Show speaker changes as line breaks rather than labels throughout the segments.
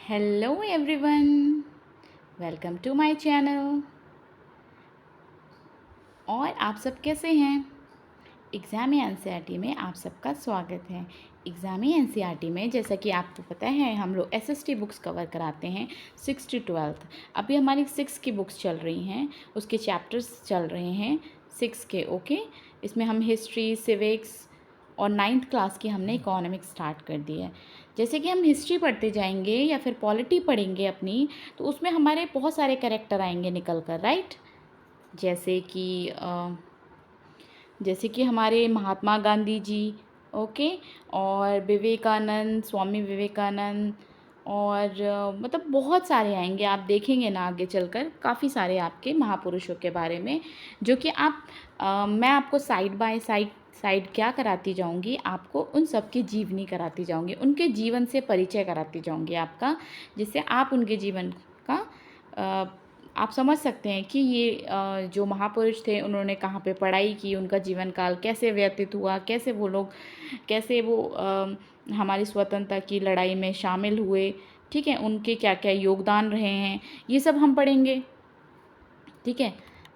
Hello everyone, welcome to my channel. और आप सब कैसे हैं? एग्ज़ामी एनसीईआरटी में आप सबका स्वागत है। एग्ज़ामी एनसीईआरटी में जैसा कि आपको पता है हम लोग एसएसटी बुक्स कवर कराते हैं 6 to 12। अभी हमारी 6 की बुक्स चल रही हैं, उसके चैप्टर्स चल रहे हैं 6 के। ओके, इसमें हम हिस्ट्री, सिविक्स और 9th क्लास की हमने इकोनॉमिक्स स्टार्ट कर दी है। जैसे कि हम हिस्ट्री पढ़ते जाएंगे या फिर पॉलिटी पढ़ेंगे अपनी, तो उसमें हमारे बहुत सारे कैरेक्टर आएंगे निकल कर, राइट। जैसे कि हमारे महात्मा गांधी जी, ओके, और विवेकानंद, स्वामी विवेकानंद, और मतलब बहुत सारे आएंगे। आप देखेंगे ना आगे चलकर काफ़ी सारे आपके महापुरुषों के बारे में, जो कि मैं आपको साइड बाय साइड क्या कराती जाऊंगी, आपको उन सब की जीवनी कराती जाऊंगी, उनके जीवन से परिचय कराती जाऊंगी आपका, जिससे आप उनके जीवन का आप समझ सकते हैं कि ये जो महापुरुष थे उन्होंने कहाँ पे पढ़ाई की, उनका जीवन काल कैसे व्यतीत हुआ, कैसे वो हमारी स्वतंत्रता की लड़ाई में शामिल हुए, ठीक है, उनके क्या क्या योगदान रहे हैं, ये सब हम पढ़ेंगे। ठीक है,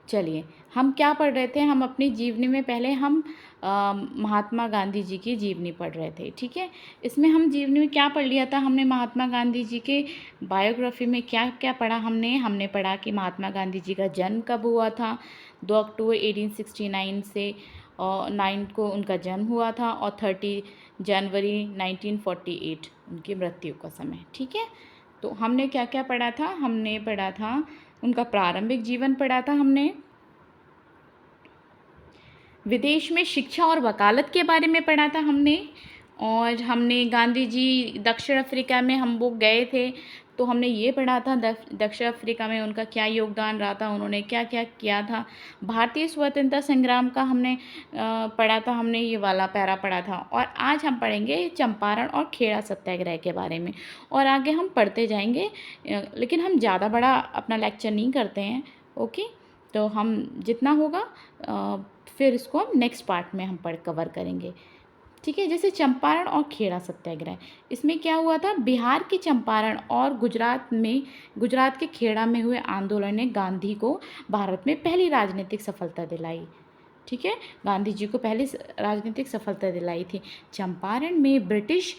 चलिए हम क्या पढ़ रहे थे, हम अपनी जीवनी में पहले हम महात्मा गांधी जी की जीवनी पढ़ रहे थे। ठीक है, इसमें हम जीवनी में क्या पढ़ लिया था हमने, महात्मा गांधी जी के बायोग्राफी में क्या क्या पढ़ा हमने पढ़ा कि महात्मा गांधी जी का जन्म कब हुआ था। 2 अक्टूबर 1869 से 9 को उनका जन्म हुआ था, और 30 जनवरी 1948 उनकी मृत्यु का समय। ठीक है, तो हमने क्या क्या पढ़ा था, हमने पढ़ा था उनका प्रारंभिक जीवन पढ़ा था, हमने विदेश में शिक्षा और वकालत के बारे में पढ़ा था हमने, और हमने गांधी जी दक्षिण अफ्रीका में हम वो गए थे, तो हमने ये पढ़ा था दक्षिण अफ्रीका में उनका क्या योगदान रहा था, उन्होंने क्या क्या किया था। भारतीय स्वतंत्रता संग्राम का हमने पढ़ा था, हमने ये वाला पैरा पढ़ा था। और आज हम पढ़ेंगे चंपारण और खेड़ा सत्याग्रह के बारे में, और आगे हम पढ़ते जाएंगे, लेकिन हम ज़्यादा बड़ा अपना लेक्चर नहीं करते हैं। ओके, तो हम जितना होगा फिर इसको हम नेक्स्ट पार्ट में हम कवर करेंगे। ठीक है, जैसे चंपारण और खेड़ा सत्याग्रह, इसमें क्या हुआ था, बिहार के चंपारण और गुजरात के खेड़ा में हुए आंदोलन ने गांधी को भारत में पहली राजनीतिक सफलता दिलाई। ठीक है, गांधी जी को पहली राजनीतिक सफलता दिलाई थी। चंपारण में ब्रिटिश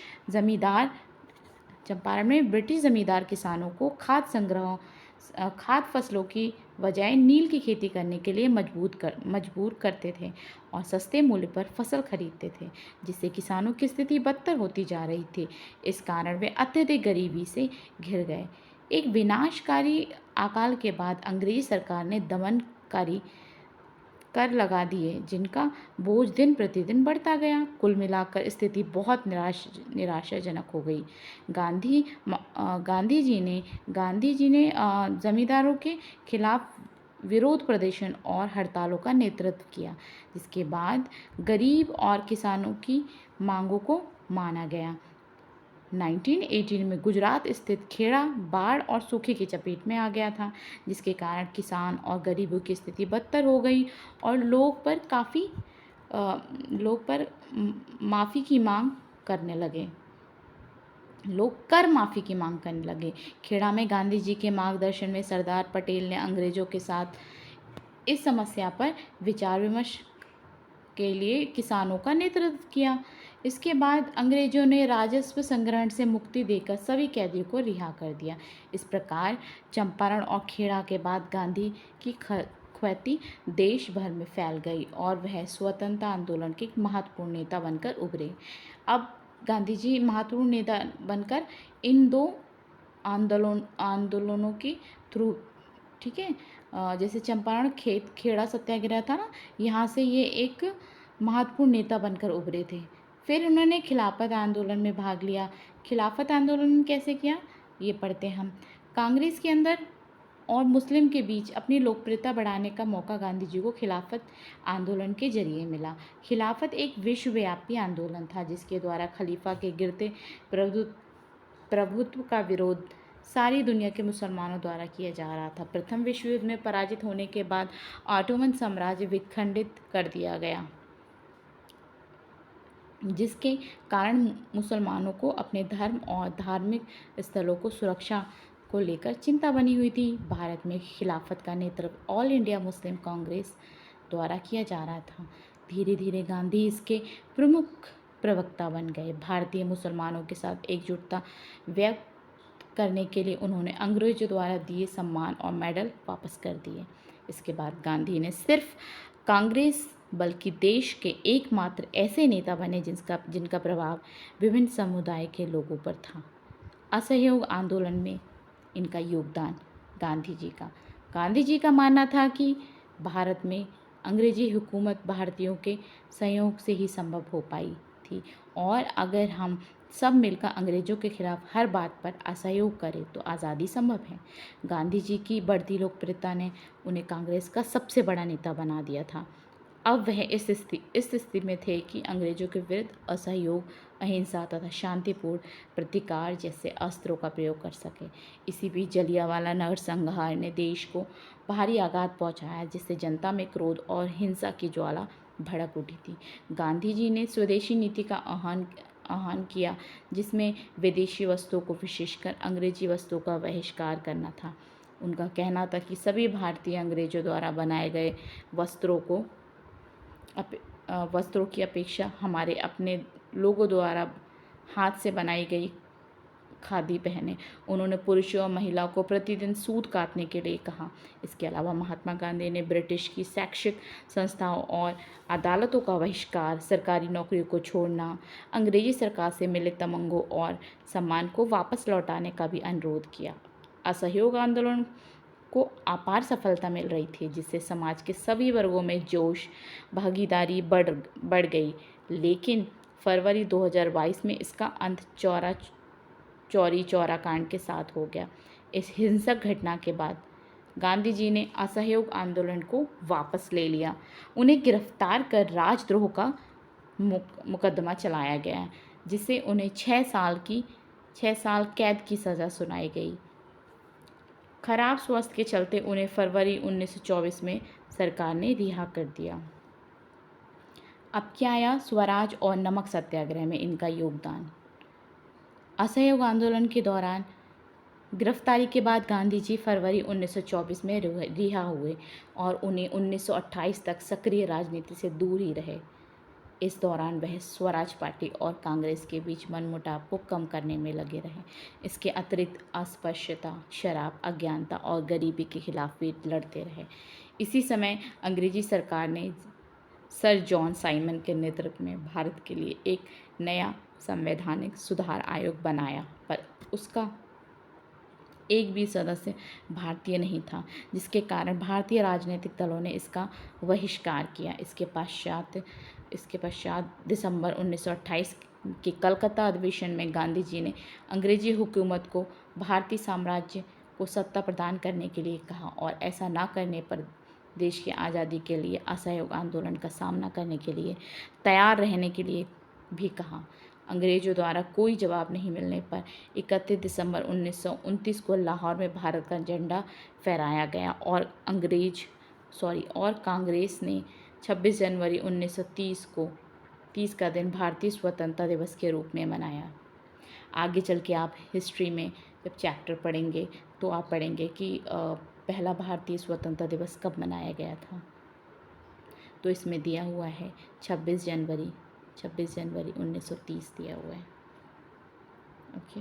जमींदार किसानों को खाद्य फसलों की बजाय नील की खेती करने के लिए मजबूर करते थे, और सस्ते मूल्य पर फसल खरीदते थे, जिससे किसानों की स्थिति बदतर होती जा रही थी। इस कारण वे अत्यधिक गरीबी से घिर गए। एक विनाशकारी अकाल के बाद अंग्रेज सरकार ने दमनकारी कर लगा दिए, जिनका बोझ दिन प्रतिदिन बढ़ता गया। कुल मिलाकर स्थिति बहुत निराशाजनक हो गई। गांधी जी ने जमींदारों के खिलाफ विरोध प्रदर्शन और हड़तालों का नेतृत्व किया, जिसके बाद गरीब और किसानों की मांगों को माना गया। 1918 में गुजरात स्थित खेड़ा बाढ़ और सूखे की चपेट में आ गया था, जिसके कारण किसान और गरीबों की स्थिति बदतर हो गई, और लोग पर माफ़ी की मांग करने लगे। लोग कर माफ़ी की मांग करने लगे। खेड़ा में गांधी जी के मार्गदर्शन में सरदार पटेल ने अंग्रेजों के साथ इस समस्या पर विचार विमर्श के लिए किसानों का नेतृत्व किया। इसके बाद अंग्रेजों ने राजस्व संग्रहण से मुक्ति देकर सभी कैदियों को रिहा कर दिया। इस प्रकार चंपारण और खेड़ा के बाद गांधी की ख्याति देश भर में फैल गई, और वह स्वतंत्रता आंदोलन के महत्वपूर्ण नेता बनकर उभरे। अब गांधी जी महत्वपूर्ण नेता बनकर इन दो आंदोलनों के थ्रू, ठीक है, जैसे चंपारण खेड़ा सत्याग्रह था ना, यहाँ से ये एक महत्वपूर्ण नेता बनकर उभरे थे। फिर उन्होंने खिलाफत आंदोलन में भाग लिया। खिलाफत आंदोलन कैसे किया, ये पढ़ते हम। कांग्रेस के अंदर और मुस्लिम के बीच अपनी लोकप्रियता बढ़ाने का मौका गांधी जी को खिलाफत आंदोलन के जरिए मिला। खिलाफत एक विश्वव्यापी आंदोलन था, जिसके द्वारा खलीफा के गिरते प्रभुत्व का विरोध सारी दुनिया के मुसलमानों द्वारा किया जा रहा था। प्रथम विश्व युद्ध में पराजित होने के बाद ऑटोमन साम्राज्य विखंडित कर दिया गया। जिसके कारण मुसलमानों को अपने धर्म और धार्मिक स्थलों को सुरक्षा को लेकर चिंता बनी हुई थी। भारत में खिलाफत का नेतृत्व ऑल इंडिया मुस्लिम कांग्रेस द्वारा किया जा रहा था। धीरे धीरे गांधी इसके प्रमुख प्रवक्ता बन गए। भारतीय मुसलमानों के साथ एकजुटता व्यक्त करने के लिए उन्होंने अंग्रेजों द्वारा दिए सम्मान और मेडल वापस कर दिए। इसके बाद गांधी ने सिर्फ कांग्रेस बल्कि देश के एकमात्र ऐसे नेता बने जिनका प्रभाव विभिन्न समुदाय के लोगों पर था। असहयोग आंदोलन में इनका योगदान गांधी जी का मानना था कि भारत में अंग्रेजी हुकूमत भारतीयों के सहयोग से ही संभव हो पाई थी, और अगर हम सब मिलकर अंग्रेज़ों के खिलाफ हर बात पर असहयोग करें तो आज़ादी संभव है। गांधी जी की बढ़ती लोकप्रियता ने उन्हें कांग्रेस का सबसे बड़ा नेता बना दिया था। अब वह इस स्थिति में थे कि अंग्रेज़ों के विरुद्ध असहयोग, अहिंसा तथा शांतिपूर्ण प्रतिकार जैसे अस्त्रों का प्रयोग कर सके। इसी बीच जलियांवाला नरसंहार ने देश को भारी आघात पहुंचाया, जिससे जनता में क्रोध और हिंसा की ज्वाला भड़क उठी थी। गांधी जी ने स्वदेशी नीति का आह्वान किया, जिसमें विदेशी वस्तुओं को, विशेषकर अंग्रेजी वस्तुओं का बहिष्कार करना था। उनका कहना था कि सभी भारतीय अंग्रेजों द्वारा बनाए गए वस्त्रों की अपेक्षा हमारे अपने लोगों द्वारा हाथ से बनाई गई खादी पहने। उन्होंने पुरुषों और महिलाओं को प्रतिदिन सूत काटने के लिए कहा। इसके अलावा महात्मा गांधी ने ब्रिटिश की शैक्षिक संस्थाओं और अदालतों का बहिष्कार, सरकारी नौकरियों को छोड़ना, अंग्रेजी सरकार से मिले तमंगों और सम्मान को वापस लौटाने का भी अनुरोध किया। असहयोग आंदोलन को अपार सफलता मिल रही थी, जिससे समाज के सभी वर्गों में जोश, भागीदारी बढ़ गई। लेकिन फरवरी 2022 में इसका अंत चौरी चौरा कांड के साथ हो गया। इस हिंसक घटना के बाद गांधी जी ने असहयोग आंदोलन को वापस ले लिया। उन्हें गिरफ्तार कर राजद्रोह का मुकदमा चलाया गया, जिससे उन्हें 6 साल कैद की सज़ा सुनाई गई। खराब स्वास्थ्य के चलते उन्हें फरवरी 1924 में सरकार ने रिहा कर दिया। अब क्या आया स्वराज और नमक सत्याग्रह में इनका योगदान। असहयोग आंदोलन के दौरान गिरफ्तारी के बाद गांधी जी फरवरी 1924 में रिहा हुए और उन्हें 1928 तक सक्रिय राजनीति से दूर ही रहे। इस दौरान वह स्वराज पार्टी और कांग्रेस के बीच मनमुटाव को कम करने में लगे रहे। इसके अतिरिक्त अस्पृश्यता, शराब, अज्ञानता और गरीबी के खिलाफ भी लड़ते रहे। इसी समय अंग्रेजी सरकार ने सर जॉन साइमन के नेतृत्व में भारत के लिए एक नया संवैधानिक सुधार आयोग बनाया, पर उसका एक भी सदस्य भारतीय नहीं था, जिसके कारण भारतीय राजनीतिक दलों ने इसका बहिष्कार किया। इसके पश्चात दिसंबर 1928 के कलकत्ता अधिवेशन में गांधी जी ने अंग्रेजी हुकूमत को भारतीय साम्राज्य को सत्ता प्रदान करने के लिए कहा, और ऐसा न करने पर देश की आज़ादी के लिए असहयोग आंदोलन का सामना करने के लिए तैयार रहने के लिए भी कहा। अंग्रेजों द्वारा कोई जवाब नहीं मिलने पर 31 दिसंबर 1929 को लाहौर में भारत का झंडा फहराया गया और कांग्रेस ने 26 जनवरी 1930 का दिन भारतीय स्वतंत्रता दिवस के रूप में मनाया। आगे चल के आप हिस्ट्री में जब चैप्टर पढ़ेंगे तो आप पढ़ेंगे कि पहला भारतीय स्वतंत्रता दिवस कब मनाया गया था। तो इसमें दिया हुआ है 26 जनवरी 1930 दिया हुआ है। ओके,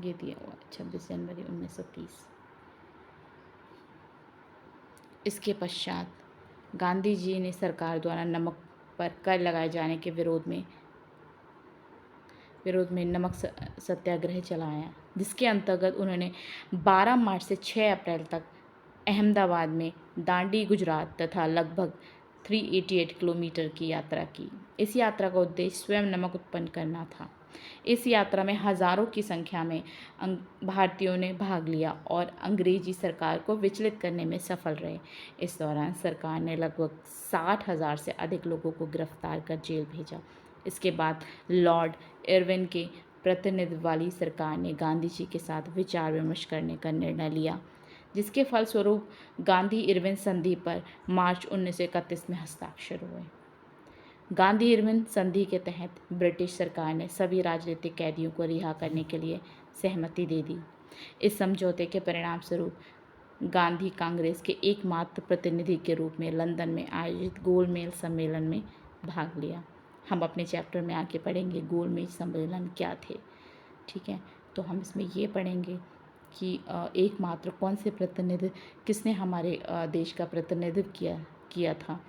ये दिया हुआ है 26 जनवरी 1930। इसके पश्चात गांधी जी ने सरकार द्वारा नमक पर कर लगाए जाने के विरोध में नमक सत्याग्रह चलाया, जिसके अंतर्गत उन्होंने 12 मार्च से 6 अप्रैल तक अहमदाबाद में दांडी, गुजरात तथा लगभग 388 किलोमीटर की यात्रा की। इस यात्रा का उद्देश्य स्वयं नमक उत्पन्न करना था। इस यात्रा में हजारों की संख्या में भारतीयों ने भाग लिया और अंग्रेजी सरकार को विचलित करने में सफल रहे। इस दौरान सरकार ने लगभग 60,000 से अधिक लोगों को गिरफ्तार कर जेल भेजा। इसके बाद लॉर्ड इरविन के प्रतिनिधित्व वाली सरकार ने गांधी जी के साथ विचार विमर्श करने का निर्णय लिया, जिसके फलस्वरूप गांधी इरविन संधि पर मार्च 1931 में हस्ताक्षर हुए। गांधी इरविन संधि के तहत ब्रिटिश सरकार ने सभी राजनीतिक कैदियों को रिहा करने के लिए सहमति दे दी। इस समझौते के परिणाम स्वरूप गांधी कांग्रेस के एकमात्र प्रतिनिधि के रूप में लंदन में आयोजित गोलमेज सम्मेलन में भाग लिया। हम अपने चैप्टर में आगे पढ़ेंगे गोलमेज सम्मेलन क्या थे। ठीक है, तो हम इसमें ये पढ़ेंगे कि एकमात्र कौन से प्रतिनिधि किसने हमारे देश का प्रतिनिधित्व किया था।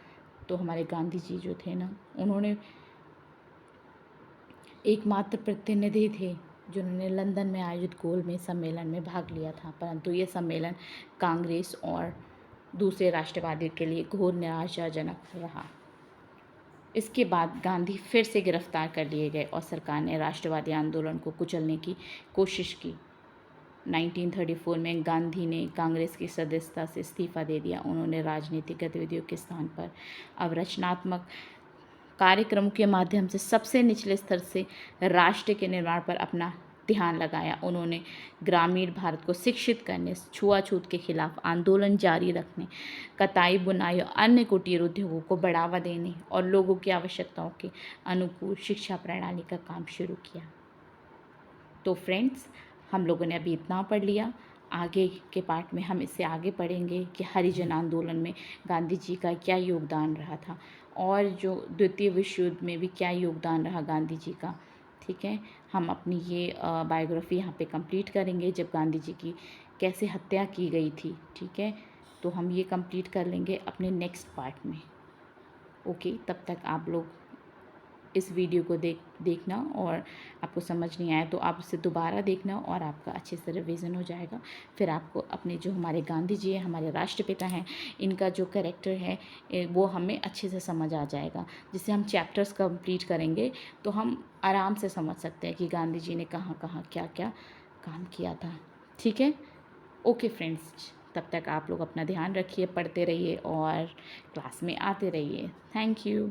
तो हमारे गांधी जी जो थे ना, उन्होंने एकमात्र प्रतिनिधि थे जिन्होंने लंदन में आयोजित गोलमेज सम्मेलन में भाग लिया था, परंतु ये सम्मेलन कांग्रेस और दूसरे राष्ट्रवादियों के लिए घोर निराशाजनक रहा। इसके बाद गांधी फिर से गिरफ्तार कर लिए गए और सरकार ने राष्ट्रवादी आंदोलन को कुचलने की कोशिश की। 1934 में गांधी ने कांग्रेस की सदस्यता से इस्तीफा दे दिया। उन्होंने राजनीतिक गतिविधियों के स्थान पर अब रचनात्मक कार्यक्रमों के माध्यम से सबसे निचले स्तर से राष्ट्र के निर्माण पर अपना ध्यान लगाया। उन्होंने ग्रामीण भारत को शिक्षित करने, छुआछूत के खिलाफ आंदोलन जारी रखने, कताई बुनाई और अन्य कुटीर उद्योगों को बढ़ावा देने और लोगों की आवश्यकताओं के अनुकूल शिक्षा प्रणाली का काम शुरू किया। तो फ्रेंड्स, हम लोगों ने अभी इतना पढ़ लिया। आगे के पार्ट में हम इससे आगे पढ़ेंगे कि हरिजन आंदोलन में गांधी जी का क्या योगदान रहा था और जो द्वितीय विश्व युद्ध में भी क्या योगदान रहा गांधी जी का। ठीक है, हम अपनी ये बायोग्राफी यहाँ पे कंप्लीट करेंगे, जब गांधी जी की कैसे हत्या की गई थी। ठीक है, तो हम ये कंप्लीट कर लेंगे अपने नेक्स्ट पार्ट में। ओके, तब तक आप लोग इस वीडियो को देखना और आपको समझ नहीं आया तो आप उसे दोबारा देखना और आपका अच्छे से रिवीजन हो जाएगा। फिर आपको अपने जो हमारे गांधी जी हैं, हमारे राष्ट्रपिता हैं, इनका जो कैरेक्टर है वो हमें अच्छे से समझ आ जाएगा। जिससे हम चैप्टर्स कंप्लीट करेंगे तो हम आराम से समझ सकते हैं कि गांधी जी ने कहाँ कहाँ क्या क्या काम किया था। ठीक है, ओके फ्रेंड्स, तब तक आप लोग अपना ध्यान रखिए, पढ़ते रहिए और क्लास में आते रहिए। Thank you.